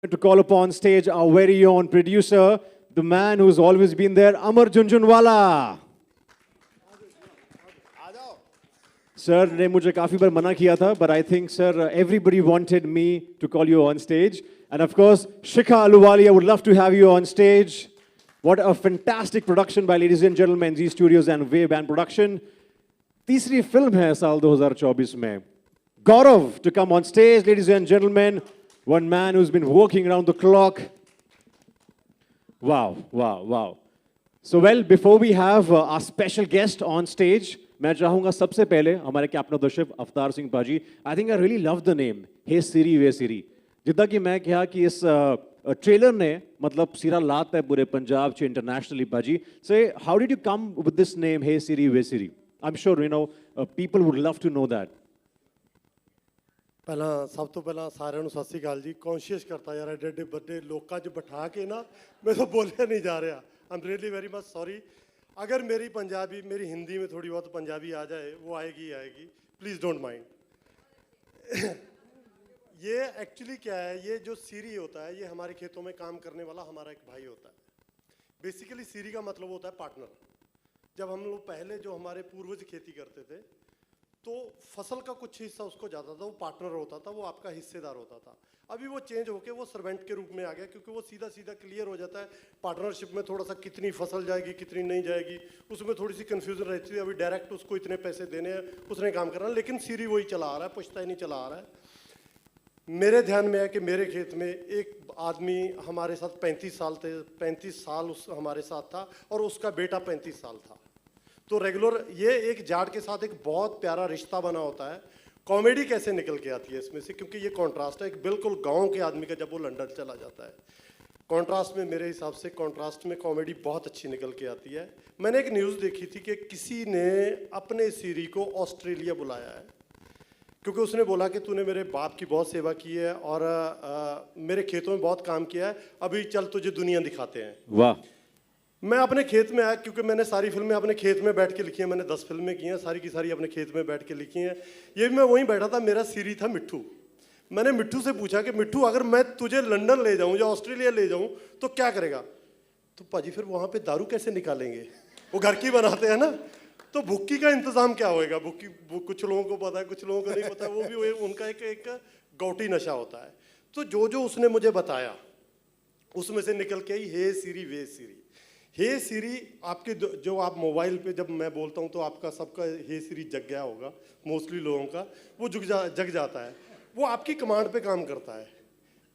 To call upon stage our very own producer, the man who's always been there, Amar Junjunwala. Sir ने मुझे काफी बार मना किया था, but I think, sir, everybody wanted me to call you on stage. And of course, Shikha Aluwalia would love to have you on stage. What a fantastic production by ladies and gentlemen, Z Studios and Wave Band Production. तीसरी film है साल 2024 में. Gaurav to come on stage, ladies and gentlemen. One man who's been working around the clock. Wow, wow, wow. So well, before we have our special guest on stage, मैं चाहूँगा सबसे पहले हमारे captain of the ship Avtar Singh पाजी. I think I really love the name. हे सिरी वे सिरी. जितना कि मैं कहा कि इस ट्रेलर ने मतलब सिरा लाता है पूरे पंजाब च इंटरनेशनली पाजी. So how did you come with this name, हे सिरी वे सिरी? I'm sure you know people would love to know that. ਪਹਿਲਾਂ ਸਭ ਤੋਂ ਪਹਿਲਾਂ ਸਾਰਿਆਂ ਨੂੰ ਸਤਿ ਸ੍ਰੀ ਅਕਾਲ ਜੀ. ਕੌਨਸ਼ੀਅਸ ਕਰਤਾ ਯਾਰ ਐਡੇ ਐਡੇ ਵੱਡੇ ਲੋਕਾਂ 'ਚ ਬਿਠਾ ਕੇ ਨਾ ਮੇਰੇ ਤੋਂ ਬੋਲਿਆ ਨਹੀਂ ਜਾ ਰਿਹਾ. आई am really very much sorry. अगर मेरी पंजाबी मेरी हिंदी में थोड़ी बहुत पंजाबी आ जाए वो आएगी आएगी. Please don't mind. ये एक्चुअली क्या है, ये जो सीरी होता है ये हमारे खेतों में काम करने वाला हमारा एक भाई होता है. बेसिकली सीरी का मतलब होता है पार्टनर. जब हम लोग पहले जो हमारे पूर्वज खेती करते थे तो फसल का कुछ हिस्सा उसको जाता था, वो पार्टनर होता था, वो आपका हिस्सेदार होता था. अभी वो चेंज होके वो सर्वेंट के रूप में आ गया क्योंकि वो सीधा सीधा क्लियर हो जाता है. पार्टनरशिप में थोड़ा सा कितनी फसल जाएगी कितनी नहीं जाएगी उसमें थोड़ी सी कन्फ्यूजन रहती है. अभी डायरेक्ट उसको इतने पैसे देने हैं उसने काम करना, लेकिन सीरी वही चला आ रहा है, पुश्ता ही नहीं चला आ रहा है. मेरे ध्यान में है कि मेरे खेत में एक आदमी हमारे साथ 35 साल थे, 35 साल उस हमारे साथ था और उसका बेटा 35 साल था. तो रेगुलर ये एक जाट के साथ एक बहुत प्यारा रिश्ता बना होता है. कॉमेडी कैसे निकल के आती है इसमें से, क्योंकि ये कॉन्ट्रास्ट है एक बिल्कुल गांव के आदमी का जब वो लंदन चला जाता है. कॉन्ट्रास्ट में मेरे हिसाब से कॉन्ट्रास्ट में कॉमेडी बहुत अच्छी निकल के आती है. मैंने एक न्यूज़ देखी थी कि किसी ने अपने सीरी को ऑस्ट्रेलिया बुलाया है क्योंकि उसने बोला कि तूने मेरे बाप की बहुत सेवा की है और मेरे खेतों में बहुत काम किया है, अभी चल तुझे दुनिया दिखाते हैं. वाह. मैं अपने खेत में आया क्योंकि मैंने सारी फिल्में अपने खेत में बैठ के लिखी हैं. मैंने 10 फिल्में की हैं, सारी की सारी अपने खेत में बैठ के लिखी हैं. ये भी मैं वहीं बैठा था, मेरा सीरी था मिट्ठू. मैंने मिट्ठू से पूछा कि मिट्ठू अगर मैं तुझे लंदन ले जाऊं या ऑस्ट्रेलिया ले जाऊं तो क्या करेगा? तो पाजी फिर वहाँ पे दारू कैसे निकालेंगे, वो घर की बनाते हैं ना, तो भुक्की का इंतज़ाम क्या होएगा? भुक्की कुछ लोगों को पता है कुछ लोगों को नहीं पता. वो भी उनका एक गौटी नशा होता है. तो जो उसने मुझे बताया उसमें से निकल के आई हे सीरी वे सीरी. हे सीरी आपके जो आप मोबाइल पे जब मैं बोलता हूँ तो आपका सबका हे सीरी जग गया होगा, मोस्टली लोगों का वो जग जाता है. वो आपकी कमांड पे काम करता है,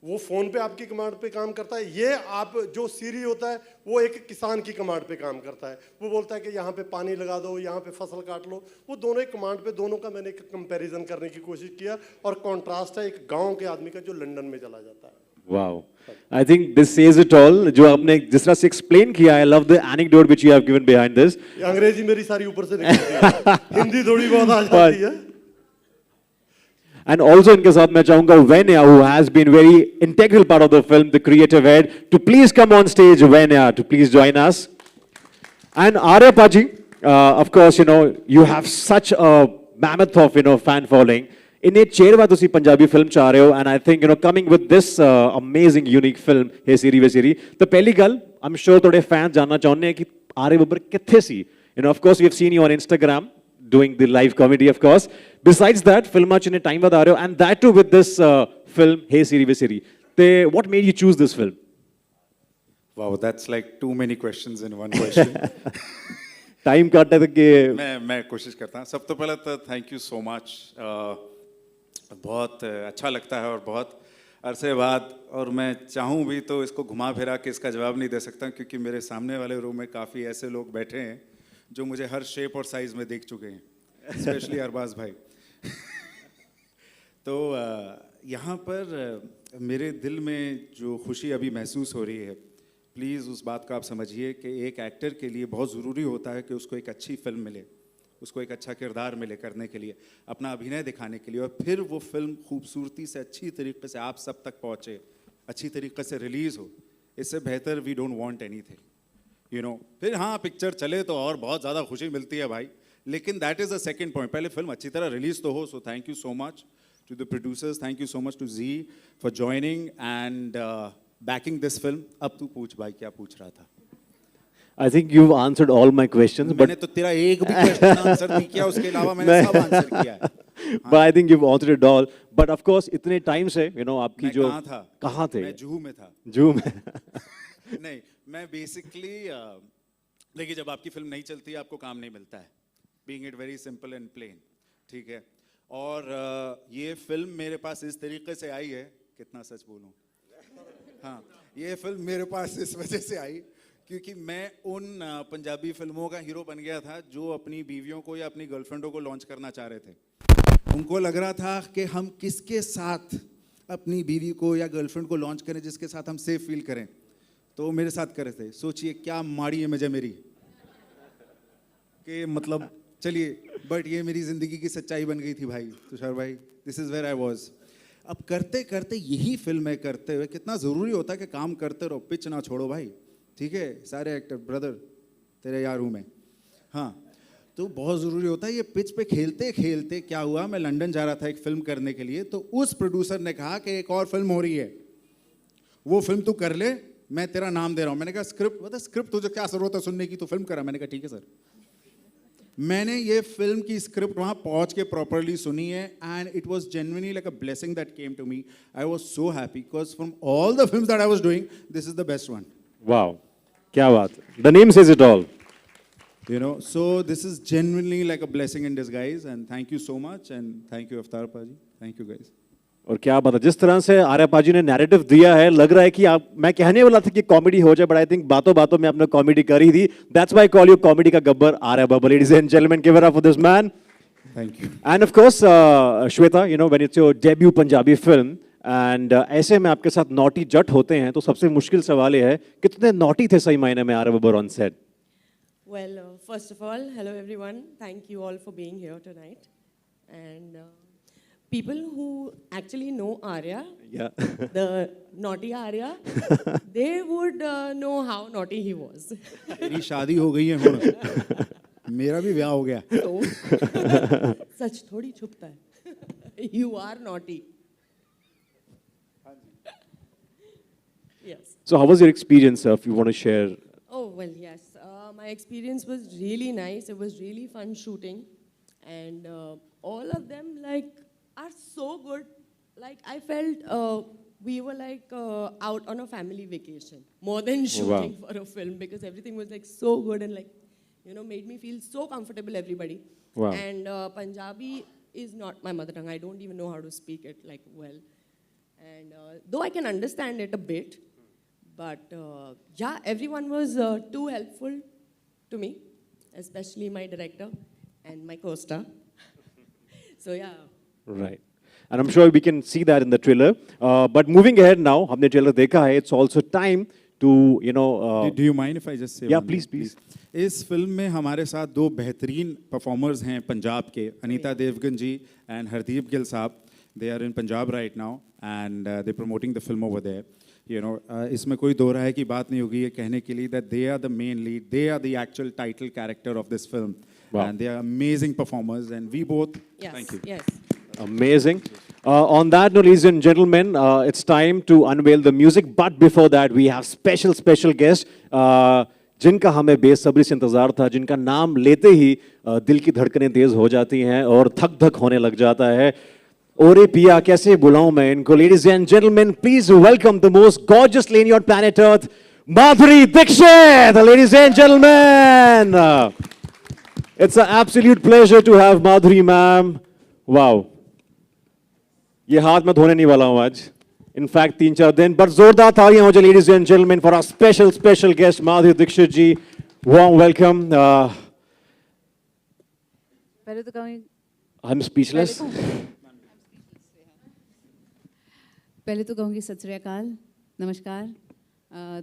वो फ़ोन पे आपकी कमांड पे काम करता है. ये आप जो सीरी होता है वो एक किसान की कमांड पे काम करता है. वो बोलता है कि यहाँ पे पानी लगा दो, यहाँ पे फसल काट लो. वो दोनों एक कमांड पे, दोनों का मैंने एक कंपैरिजन करने की कोशिश किया और कॉन्ट्रास्ट है एक गाँव के आदमी का जो लंदन में चला जाता है. Wow. I think this says it all. जो आपने जिस तरह से explain किया, I love the anecdote which you have given behind this. अंग्रेजी मेरी सारी ऊपर से निकलती है, हिंदी थोड़ी बहुत आ जाती है. And also इनके साथ मैं चाहूँगा Venya, who has been very integral part of the film, the creative head, to please come on stage. Venya, to please join us. And Arya Paji, of course, you know you have such a mammoth of fan following. इन्हें चेरवा तुसी Punjabi film चाह रहे हो, and I think coming with this amazing unique film हे सीरी वे सीरी. तो पहली गल I'm sure थोड़े fans जानना चाहते हैं कि आर्य बब्बर कित्थे सी. Of course we have seen you on Instagram doing the live comedy, of course. Besides that, film च इन्हें टाइम बता रहे हो, and that too with this film हे सीरी वे सीरी. तो what made you choose this film? Wow, that's like too many questions in one question. Time काटने तक के मैं कोशिश करता हूँ. सब तो पहले तो थैंक यू सो मच. बहुत अच्छा लगता है और बहुत अरसे बाद, और मैं चाहूँ भी तो इसको घुमा फिरा के इसका जवाब नहीं दे सकता क्योंकि मेरे सामने वाले रूम में काफ़ी ऐसे लोग बैठे हैं जो मुझे हर शेप और साइज़ में देख चुके हैं, स्पेशली अरबाज भाई. तो यहाँ पर मेरे दिल में जो खुशी अभी महसूस हो रही है, प्लीज़ उस बात को आप समझिए कि एक एक्टर के लिए बहुत ज़रूरी होता है कि उसको एक अच्छी फिल्म मिले, उसको एक अच्छा किरदार मिले करने के लिए, अपना अभिनय दिखाने के लिए, और फिर वो फिल्म खूबसूरती से अच्छी तरीके से आप सब तक पहुँचे, अच्छी तरीके से रिलीज़ हो. इससे बेहतर वी डोंट वांट एनीथिंग. फिर हाँ पिक्चर चले तो और बहुत ज़्यादा खुशी मिलती है भाई, लेकिन that is the second point. पहले फिल्म अच्छी तरह रिलीज़ तो हो. So thank you so much. to the producers, thank you so much to Z for joining and backing this film. अब तू पूछ भाई क्या पूछ रहा था? I think you've answered all my questions, but मैंने तो तेरा एक भी क्वेश्चन आंसर नहीं किया, उसके अलावा मैंने सब आंसर किया है. but I think you've answered it all. But of course, इतने टाइम से, आपकी मैं जो कहाँ था? कहाँ थे? मैं जुहू में था. जू में. नहीं, मैं बेसिकली देखिए, जब आपकी फिल्म नहीं चलती है आपको काम नहीं मिलता है. Being it very simple and plain, ठीक है. और ये फिल्म मेरे पास इस तरीके से आई है, कितना सच बोलूं, हाँ, ये फिल्म मेरे पास इस वजह से आई क्योंकि मैं उन पंजाबी फिल्मों का हीरो बन गया था जो अपनी बीवियों को या अपनी गर्लफ्रेंडों को लॉन्च करना चाह रहे थे. उनको लग रहा था कि हम किसके साथ अपनी बीवी को या गर्लफ्रेंड को लॉन्च करें जिसके साथ हम सेफ फील करें. तो वो मेरे साथ कर रहे थे. सोचिए क्या माड़ी इमेज है मेरी कि मतलब, चलिए, बट ये मेरी ज़िंदगी की सच्चाई बन गई थी भाई. तुषार भाई, this is where I was. अब करते करते यही फिल्में करते हुए कितना ज़रूरी होता है कि काम करते रहो, पिच ना छोड़ो भाई. ठीक है, सारे एक्टर ब्रदर तेरे यार हूँ मैं. हाँ, तो बहुत ज़रूरी होता है ये पिच पे खेलते खेलते. क्या हुआ, मैं लंदन जा रहा था एक फिल्म करने के लिए, तो उस प्रोड्यूसर ने कहा कि एक और फिल्म हो रही है, वो फिल्म तू कर ले, मैं तेरा नाम दे रहा हूँ. मैंने कहा स्क्रिप्ट बता, स्क्रिप्ट तुझे क्या ज़रूरत है सुनने की, तो फिल्म करा. मैंने कहा ठीक है सर. मैंने ये फिल्म की स्क्रिप्ट वहाँ पहुँच के प्रॉपरली सुनी है and it was genuinely like a blessing that came to me. I was so happy because from all the films that I was doing this is the best one. Wow, क्या बात. The name says it all. You know, so this is genuinely like a blessing in disguise and thank you so much and thank you Avtar Paji. Thank you guys. और क्या बात है, जिस तरह से आर्या पाजी ने नैरेटिव दिया है, लग रहा है कि आप, मैं कहने वाला था कि कॉमेडी हो जाए, बट आई थिंक बातों बातों में आपने कॉमेडी कर ही दी. That's why call you comedy का Gabbar Arya Baba. Ladies and gentleman, give it up for this man. Thank you. And of course Shweta, when it's your debut Punjabi film and ऐसे में आपके साथ नॉटी जट होते हैं, तो सबसे मुश्किल सवाल ये है, कितने नॉटी थे सही मायने में Arya Baba on set? Well, first of all, hello everyone. Thank you all for being here tonight. And people who actually know Arya, Yeah. the naughty Arya, they would know how naughty he was. मेरी शादी हो गई है हुण. मेरा भी ब्याह हो गया. So, सच थोड़ी छुपता है. You are naughty. Yes. So how was your experience, if you want to share? Oh, well, yes. My experience was really nice. It was really fun shooting. And all of them, like, are so good. Like, I felt we were, like, out on a family vacation. More than shooting for a film. Because everything was, like, so good and, like, made me feel so comfortable, everybody. Wow. And Punjabi is not my mother tongue. I don't even know how to speak it, like, well. And though I can understand it a bit, but yeah, everyone was too helpful to me, especially my director and my co-star. So yeah. Right. And I'm sure we can see that in the trailer. But moving ahead now, हमने trailer देखा है. It's also time to, Do you mind if I just say? Yeah, one please, thing, please. इस film में हमारे साथ दो बेहतरीन performers हैं पंजाब के, अनीता देवगन जी एंड हरदीप गिल साहब. They are in Punjab right now and they're promoting the film over there. इसमें कोई दो राय की बात नहीं होगी ये कहने के लिए that they are the main lead, they are the actual title character of this film. Wow. And they are amazing performers and we both, Yes. thank you. Yes. Amazing. On that note, ladies and gentlemen, it's time to unveil the music. But before that, we have special guests, जिनका हमें बेसब्री से इंतजार था, जिनका नाम लेते ही दिल की धड़कनें तेज हो जाती हैं और धक धक होने लग जाता है. ओरे पिया, कैसे बुलाऊं मैं इनको? Ladies and gentlemen, please welcome the most gorgeous lady on planet Earth, Madhuri Dixit. Ladies and gentlemen, it's an absolute pleasure to have Madhuri ma'am. Wow. ये हाथ मैं धोने नहीं वाला हूं आज. In fact, 3-4 दिन. But जोरदार तालियां हो जाए, ladies and gentlemen, for our special guest, Madhuri Dixit ji. Warm welcome. पहले तो कहूँ I'm speechless. पहले तो कहूँगी सत श्री अकाल, नमस्कार.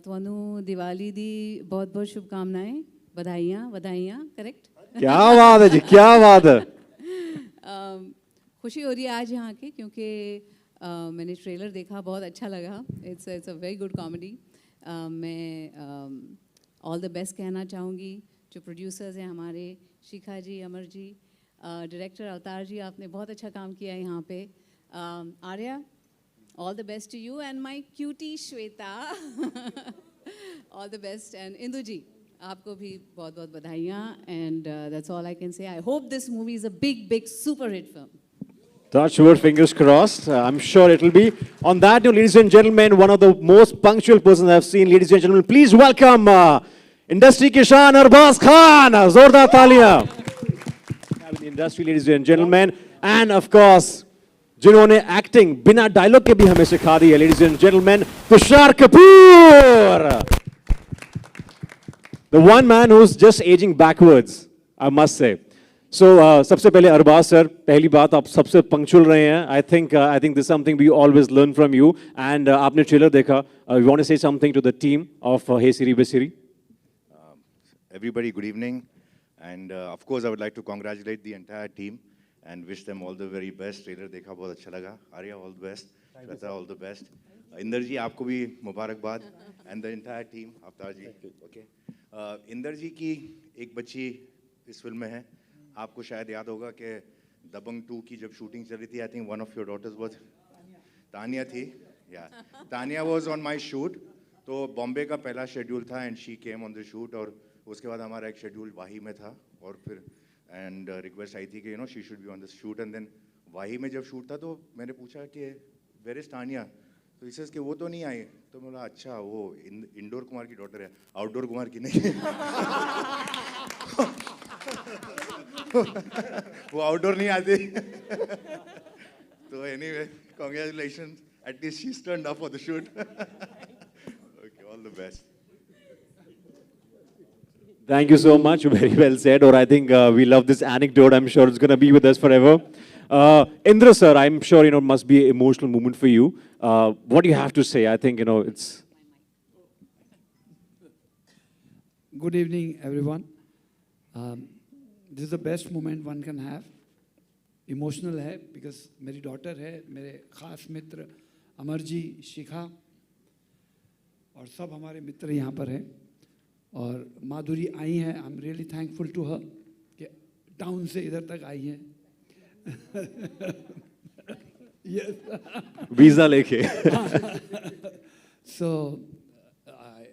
ਤੁਹਾਨੂੰ ਦੀਵਾਲੀ ਦੀ बहुत शुभकामनाएं, बधाइयाँ, करेक्ट? क्या बात है जी, क्या बात है. खुशी हो रही है आज यहाँ की क्योंकि मैंने ट्रेलर देखा, बहुत अच्छा लगा. It's a very good comedy. मैं ऑल द बेस्ट कहना चाहूँगी जो प्रोड्यूसर्स हैं हमारे, शिखा जी, अमर जी, डायरेक्टर अवतार जी, आपने बहुत अच्छा काम किया है यहाँ पे. Arya, all the best to you, and my cutie Shweta. All the best, and Indu ji, आपको भी बहुत बहुत बधाइयाँ, and that's all I can say. I hope this movie is a big, big super hit film. Touch wood, fingers crossed. I'm sure it'll be. On that note, ladies and gentlemen, one of the most punctual persons I've seen, ladies and gentlemen, please welcome industry के शान अरबाज खान. जोरदार तालियां. The industry, ladies and gentlemen, and of course, जिन्होंने acting बिना dialogue के भी हमें सिखा दी है, ladies and gentlemen, Tushar Kapoor. The one man who's just aging backwards, I must say. So, सबसे पहले अरबाज सर, पहली बात आप सबसे पंक्चुअल रहे हैं. I think this is something we always learn from you. And आपने ट्रेलर देखा. You want to say something to the team of Hey Siri Be Siri? Everybody, good evening. And of course, I would like to congratulate the entire team and wish them all the very best. Trailer देखा बहुत अच्छा लगा. Arya, all the best. Shweta, all the best. Inder जी, आपको भी मुबारकबाद. And the entire team, अवतार जी. Okay. Inder जी की एक बच्ची इस फिल्म में है. आपको शायद याद होगा कि दबंग 2 की जब शूटिंग चल रही थी, I think one of your daughters was Tania थी. Yeah. Tania was on my shoot. तो बॉम्बे का पहला शेड्यूल था and she came on the shoot. और उसके बाद हमारा एक शेड्यूल वाही में था और फिर एंड रिक्वेस्ट आई थी कि she should be on this shoot. And then वाही में जब शूट था तो मैंने पूछा कि वेयर इज तानिया, तो इसे कि वो तो नहीं आई. तो मैं बोला अच्छा वो इंडोर कुमार की डॉटर है, आउटडोर कुमार की नहीं. वो आउटडोर नहीं आती. तो anyway, congratulations, at least she turned up for the shoot. Okay, all the best. Thank you so much. Very well said. Or I think we love this anecdote. I'm sure it's going to be with us forever. Indra sir, I'm sure it must be an emotional moment for you. What do you have to say? I think it's. Good evening, everyone. This is the best moment one can have. Emotional है because मेरी daughter है, मेरे खास मित्र अमर जी, शिखा और सब हमारे मित्र यहाँ पर हैं. और माधुरी आई हैं. I am really thankful to her कि टाउन से इधर तक आई हैं. वीजा लेके. So I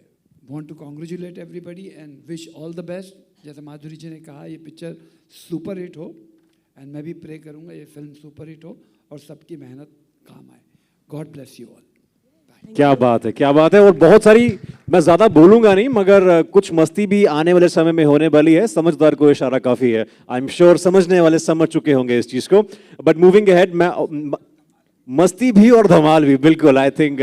want to congratulate everybody and wish all the best. जैसे माधुरी जी ने कहा, ये पिक्चर सुपर हिट हो एंड मैं भी प्रे करूँगा ये फिल्म सुपर हिट हो और सबकी मेहनत काम आए. God bless you all. क्या बात है, क्या बात है. और बहुत सारी, मैं ज्यादा बोलूंगा नहीं मगर कुछ मस्ती भी आने वाले समय में होने वाली है. समझदार को इशारा काफी है. आई एम श्योर समझने वाले समझ चुके होंगे इस चीज को. बट मूविंग अहेड, मैं मस्ती भी और धमाल भी, बिल्कुल आई थिंक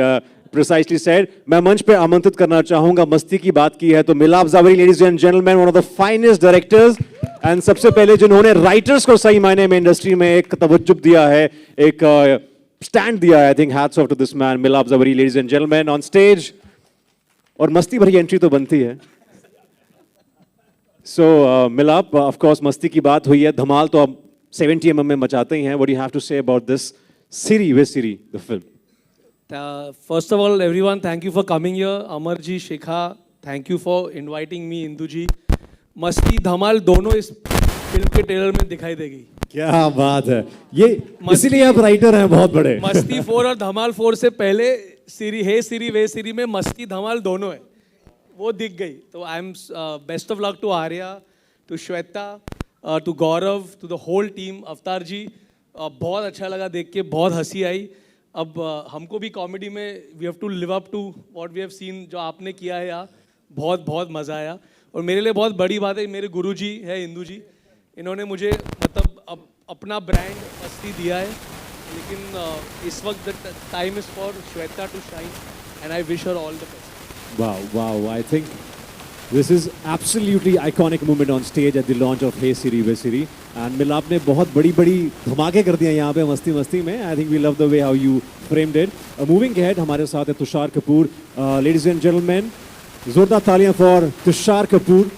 प्रिसाइसली सेड. मैं मंच पे आमंत्रित करना चाहूंगा. मस्ती की बात की है तो मिलाप Zaveri, ladies and gentleman, one of the finest directors. And सबसे पहले जिन्होंने राइटर्स को सही मायने में इंडस्ट्री में एक तवज्जो दिया है, एक स्टैंड दिया है. I think hats off to this man, Milap Zaveri, ladies and gentleman on stage. और मस्ती भरी एंट्री तो बनती है. सो मिलाप, ऑफ कोर्स मस्ती की बात हुई है, धमाल तो आप 70 mm में मचाते ही हैं. What do you have to say about this Siri Be Siri, the film? First of all, everyone, thank you for coming here. Amar ji, Shikha, thank you for inviting me. Indu ji, मस्ती धमाल दोनों इस film के trailer में दिखाई देगी. क्या बात है. ये इसीलिए आप राइटर हैं बहुत बड़े. मस्ती 4 और धमाल 4 से पहले सिरी हे सिरी वे सिरी में मस्ती धमाल दोनों है, वो दिख गई. तो I am best of luck to Arya, to Shweta, to Gaurav, to the whole team. Avatar ji, बहुत अच्छा लगा देख के, बहुत हंसी आई. अब हमको भी कॉमेडी में we have to live up to what we have seen, जो आपने किया है यहाँ. बहुत बहुत मज़ा आया. और मेरे लिए बहुत बड़ी बात है, मेरे गुरुजी है इंदू जी, इन्होंने मुझे मतलब अपना ब्रांड मस्ती दिया है. लेकिन इस वक्त the time is for Shweta to shine and I wish her all the best. Wow, wow, I think this is absolutely iconic moment on stage at the launch of Hey Siri Be Siri. And मिलाप ने बहुत बड़ी धमाके कर दिया यहाँ पे मस्ती में. I think we love the way how you framed it. Moving ahead, हमारे साथ है Tushar Kapoor. Ladies and gentlemen, जोरदार तालियां for Tushar Kapoor.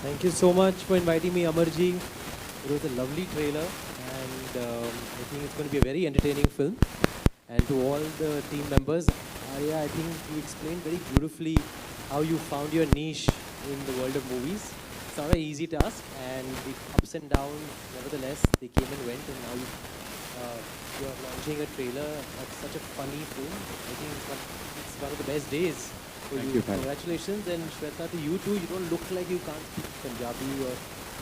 Thank you so much for inviting me, Amarji. It was a lovely trailer, and I think it's going to be a very entertaining film. And to all the team members, Arya, I think you explained very beautifully how you found your niche in the world of movies. It's not an easy task, and the ups and downs, nevertheless, they came and went, and now you you're launching a trailer of such a funny film. I think it's one of the best days for Thank you. you, thank you. Congratulations, and Shweta, to you too. You don't look like you can't speak Punjabi, or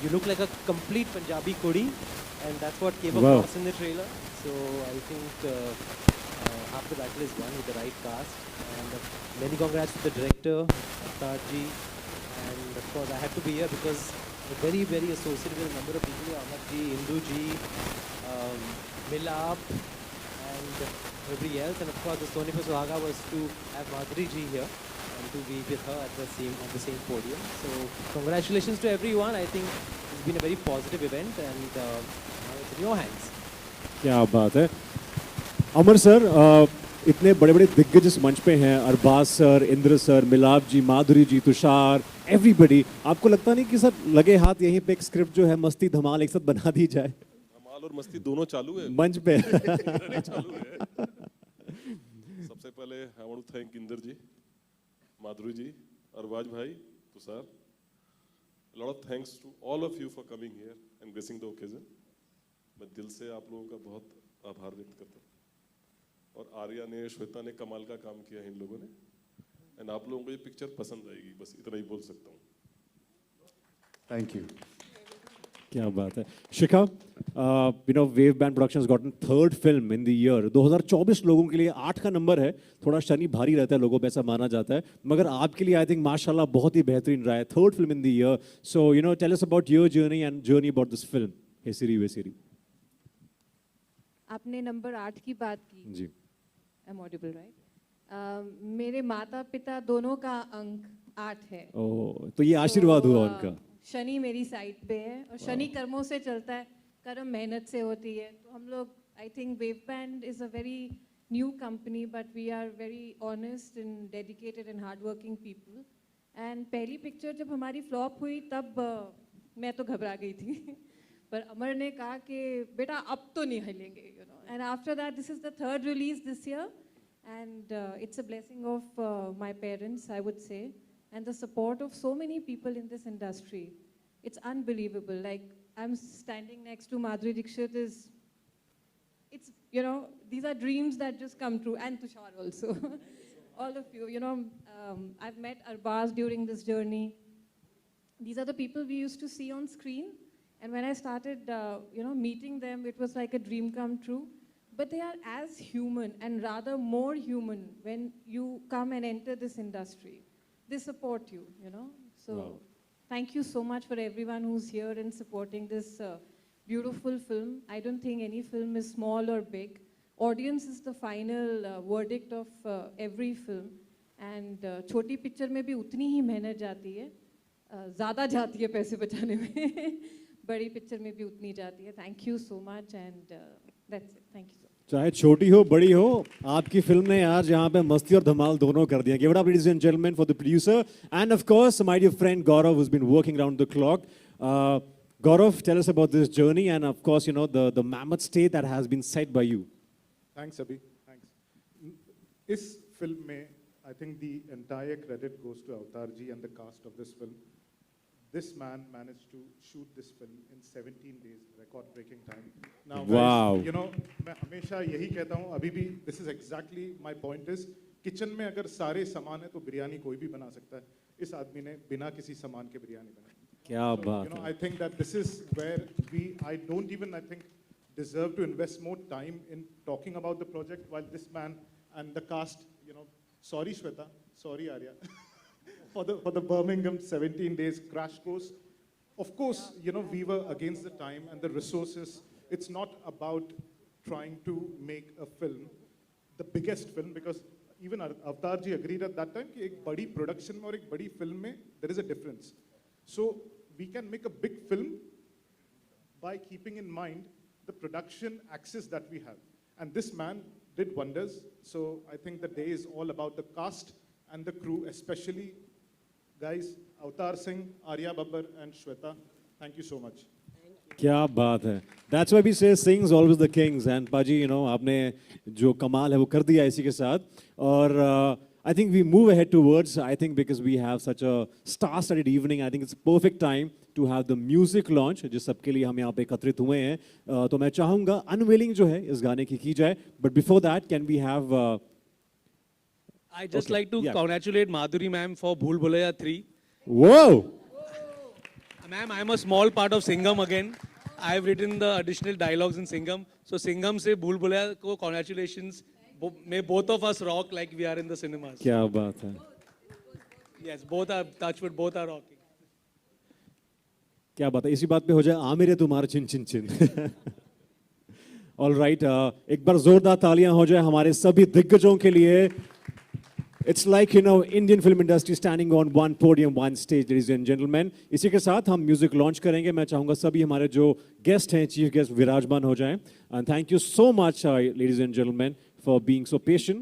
you look like a complete Punjabi kudi, and that's what came Wow. across in the trailer. So I think half the battle is won with the right cast. And many congrats to the director, Avtar ji, and of course I have to be here because I'm very, very associated with a number of people here, Ahmad ji, Indu ji, Milap, and everybody else. And of course the Sony for Suhaga was to have Madhuri ji here and to be with her at the same podium. So congratulations to everyone. I think it's been a very positive event, and now it's in your hands. क्या बात है अमर sir, इतने बड़े बड़े दिग्गज इस मंच पे हैं, अरबाज सर, इंद्र सर, मिलाप जी, माधुरी जी, तुषार, एवरीबडी. आपको लगता नहीं कि सर लगे हाथ यहीं पे एक स्क्रिप्ट जो है मस्ती धमाल एक साथ बना दी जाए धमाल और मस्ती दोनों चालू है मंच पे? चालू है. सबसे पहले I want to thank Inder ji, Madhuri ji, Arbaaz भाई, Tushar. A lot of thanks to all of you for coming here and gracing the occasion. मैं दिल से आप लोगों का बहुत आभार व्यक्त करता हूँ. और आर्या ने, श्वेता ने कमाल का काम किया है इन लोगों ने, एंड आप लोगों को ये पिक्चर पसंद आएगी, बस इतना ही बोल सकता हूँ. Thank you. क्या बात है. शिखा, you know, Wave Band Productions gotten third film in the year. 2024 लोगों के लिए 8 का नंबर है, थोड़ा शनि भारी रहता है लोगों पे, ऐसा माना जाता है, मगर आपके लिए आई थिंक माशाल्लाह बहुत ही बेहतरीन रहा है. Third film in the year. So you know, tell us about your journey and journey about this film हे सिरी वे सिरी. आपने नंबर 8 की बात की. जी. I am audible right? मेरे माता पिता दोनों का अंक 8 है. ओह, तो ये आशीर्वाद हुआ उनका. शनि मेरी साइड पे है और शनि कर्मों से चलता है, कर्म मेहनत से होती है. तो हम लोग, I think Wave Band is a very new company, but we are very honest and dedicated and hard working people. And पहली पिक्चर जब हमारी फ्लॉप हुई तब मैं तो घबरा गई थी पर अमर ने कहा कि बेटा अब तो नहीं हिलेंगे, you know. And after that this is the third release this year, and it's a blessing of my parents, I would say, and the support of so many people in this industry. It's unbelievable. Like, I'm standing next to Madhuri Dixit it's, you know, these are dreams that just come true. And Tushar also. All of you, you know, I've met Arbaz during this journey. These are the people we used to see on screen. And when I started, you know, meeting them, it was like a dream come true. But they are as human and rather more human when you come and enter this industry. They support you, you know. So Wow. thank you so much for everyone who's here and supporting this beautiful film. I don't think any film is small or big. Audience is the final verdict of every film. And छोटी picture में भी उतनी ही मेहनत जाती है, ज़्यादा जाती है पैसे बचाने में. बड़ी पिक्चर में भी उतनी जाती है. Thank you so much, and that's it. Thank you so much. चाहे छोटी हो बड़ी हो, आपकी फिल्म ने आज यहाँ पे मस्ती और धमाल दोनों कर दिया. Give it up, ladies and gentlemen, for the producer and of course my dear friend Gaurav, who's been working around the clock. Gaurav, tell us about this journey and of course, you know, the mammoth state that has been set by you. Thanks, Abhi. Thanks. इस film में I think the entire credit goes to Avtar ji and the cast of this film. This man managed to shoot this film in 17 days, record-breaking time. Now, Wow. guys, you know, मैं हमेशा यही कहता हूँ, अभी भी this is exactly my point is, kitchen में अगर सारे सामान है तो बिरयानी कोई भी बना सकता है. इस आदमी ने बिना किसी सामान के बिरयानी बनाई. क्या बात You know, है. I think that this is where I don't even, I think, deserve to invest more time in talking about the project while this man and the cast, you know, sorry Shweta, sorry Arya, for the Birmingham 17 days crash course. Of course, you know, we were against the time and the resources. It's not about trying to make a film, the biggest film, because even Avtar ji agreed at that time कि एक बड़ी production में और एक बड़ी film में there is a difference. So we can make a big film by keeping in mind the production axis that we have. And this man did wonders. So I think the day is all about the cast and the crew, especially guys, Avtar Singh, Arya Babbar and Shweta. Thank you so much. क्या बात है. That's why we say sings always the kings and पाजी, you know, आपने जो कमाल है वो कर दिया इसी के साथ. और I think we move ahead towards, I think because we have such a star-studded evening, I think it's perfect time to have the music launch, जिस सबके लिए हम यहाँ पे एकत्रित हुए हैं. तो मैं चाहूँगा Unwilling जो है इस गाने की जाए. But before that, can we have? I just Okay, like to yeah. congratulate Madhuri ma'am for Bhool Bhulaiya 3. Whoa! Ma'am, I'm a small part of Singham again. I've written the additional dialogues in Singham. So Singham से Bhool Bhulaiya को congratulations. May both of us rock like we are in the cinemas. क्या बात है? Yes, both are touchwood, both are rocking. क्या बात है? इसी बात पे हो जाए आमिर तुम्हारा चिन चिन चिन. All right, एक बार जोरदार तालियां हो जाए हमारे सभी दिग्गजों के लिए. It's like, you know, Indian film industry standing on one podium, one stage, ladies and gentlemen. इसी के साथ हम म्यूजिक लॉन्च करेंगे. मैं चाहूँगा सभी हमारे जो गेस्ट हैं, चीफ गेस्ट विराजमान हो जाएं. And thank you so much, ladies and gentlemen, for being so patient.